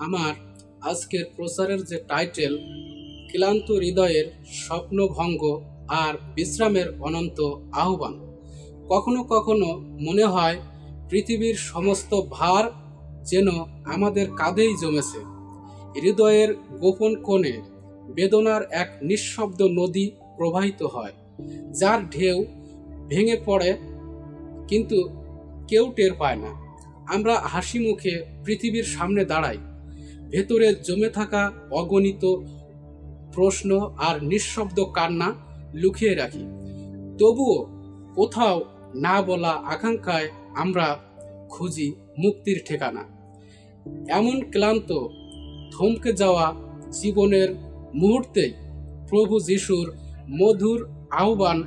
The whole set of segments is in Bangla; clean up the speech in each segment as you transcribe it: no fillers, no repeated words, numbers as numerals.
আমার আজকের প্রচারের যে টাইটেল, ক্লান্ত হৃদয়ের স্বপ্নভঙ্গ আর বিশ্রামের অনন্ত আহ্বান। কখনো কখনো মনে হয় পৃথিবীর সমস্ত ভার যেন আমাদের কাঁধেই জমেছে। হৃদয়ের গোপন কোণে বেদনার এক নিঃশব্দ নদী প্রবাহিত হয়, যার ঢেউ ভেঙে পড়ে কিন্তু কেউ টের পায় না। আমরা হাসি মুখে পৃথিবীর সামনে দাঁড়াই, ভেতরে জমে থাকা অগণিত প্রশ্ন আর নিঃশব্দ কান্না লুকিয়ে রাখি। তবুও কোথাও না বলা আকাঙ্ক্ষায় আমরা খুঁজি মুক্তির ঠিকানা। এমন ক্লান্ত থমকে যাওয়া জীবনের মুহূর্তেই প্রভু যিশুর মধুর আহ্বান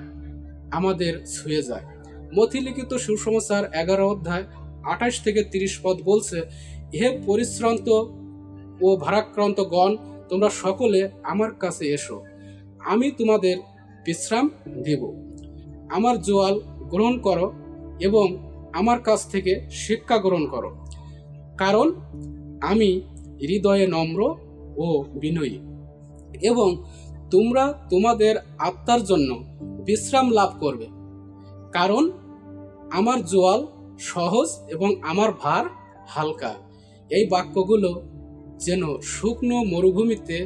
আমাদের ছুঁয়ে যায়। মথিলিখিত সুসমাচার 11 অধ্যায় 28 থেকে 30 পদ বলছে, হে পরিশ্রান্ত ও ভারাক্রান্ত গণ, তোমরা সকলে আমার কাছে এসো, আমি তোমাদের বিশ্রাম দেব। আমার জোয়াল গ্রহণ করো এবং আমার কাছ থেকে শিক্ষা গ্রহণ করো, কারণ আমি হৃদয়ে নম্র ও বিনয়ী, এবং তোমরা তোমাদের আত্মার জন্য বিশ্রাম লাভ করবে, কারণ আমার জোয়াল সহজ এবং আমার ভার হালকা। এই বাক্যগুলো যেন শুকনো মরুভূমিতে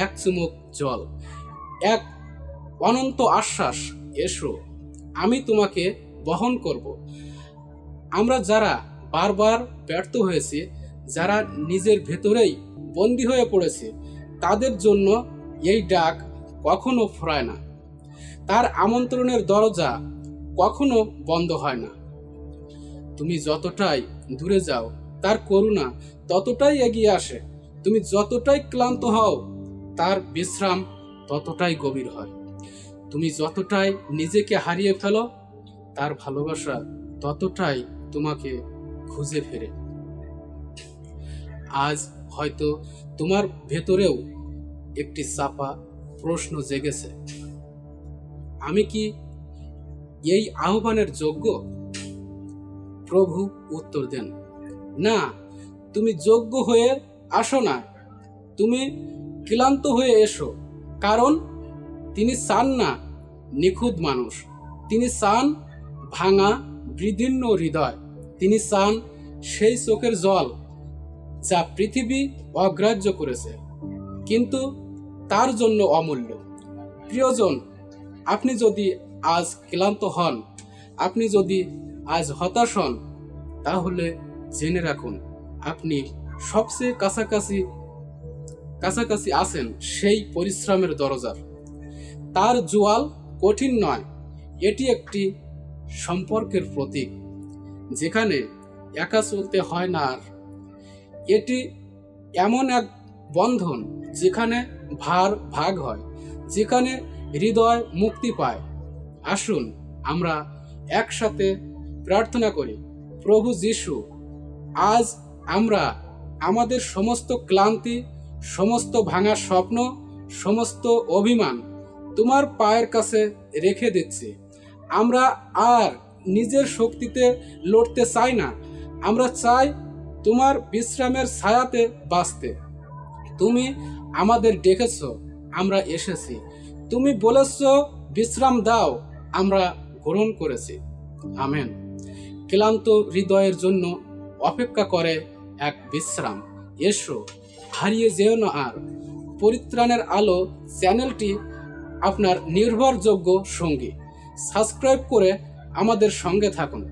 এক চুমুক জল, এক অনন্ত আশ্বাস, এসো আমি তোমাকে বহন করব। আমরা যারা বারবার ব্যর্থ হয়েছি, যারা নিজের ভেতরেই বন্দী হয়ে পড়েছে, তাদের জন্য এই ডাক কখনো ফুরায় না। তার আমন্ত্রণের দরজা কখনো বন্ধ হয় না। তুমি যতটাই দূরে যাও, তার করুণা ততটাই এগিয়ে আসে। তুমি যতটাই ক্লান্ত হও, তার বিশ্রাম ততটাই গভীর হয়। তুমি যতটাই নিজেকে হারিয়ে ফেলো, তার ভালোবাসা ততটাই তোমাকে খুঁজে ফেরে। আজ হয়তো তোমার ভেতরেও একটি চাপা প্রশ্ন জেগেছে, আমি কি এই আহ্বানের যোগ্য? প্রভু উত্তর দেন, না, তুমি যোগ্য হয়ে আসো না, তুমি ক্লান্ত হয়ে এসো। কারণ তিনি চান না নিখুঁত মানুষ, তিনি চান ভাঙা বিদীর্ণ হৃদয়, তিনি চান সেই চোখের জল যা পৃথিবী অগ্রাহ্য করেছে, কিন্তু তার জন্য অমূল্য। প্রিয়জন, আপনি যদি আজ ক্লান্ত হন, আপনি যদি আজ হতাশ হন, তাহলে জেনে রাখুন আপনি সবচেয়ে কাছাকাছি আছেন সেই পরিশ্রমের দরজার। তার জোয়াল কঠিন নয়, এটি একটি সম্পর্কের প্রতীক, যেখানে একা চলতে হয় না। আর এটি এমন এক বন্ধন যেখানে ভার ভাগ হয়, যেখানে হৃদয় মুক্তি পায়। আসুন আমরা একসাথে প্রার্থনা করি। প্রভু যিশু, আজ আমরা আমাদের সমস্ত ক্লান্তি, সমস্ত ভাঙা স্বপ্ন, সমস্ত অভিমান তোমার পায়ের কাছে রেখে দিচ্ছি। আমরা আর নিজের শক্তিতে লড়তে চাই না, আমরা চাই তোমার বিশ্রামের ছায়াতে বাঁচতে। তুমি আমাদের ডেকেছ, আমরা এসেছি। তুমি বলেছ বিশ্রাম দাও, আমরা গ্রহণ করেছি। আমেন। ক্লান্ত হৃদয়ের জন্য অপেক্ষা করে এক বিশ্রাম। এসো, হারিয়ে যেও না আর। পরিত্রাণের আলো চ্যানেলটি আপনার নির্ভরযোগ্য সঙ্গী। সাবস্ক্রাইব করে আমাদের সঙ্গে থাকুন।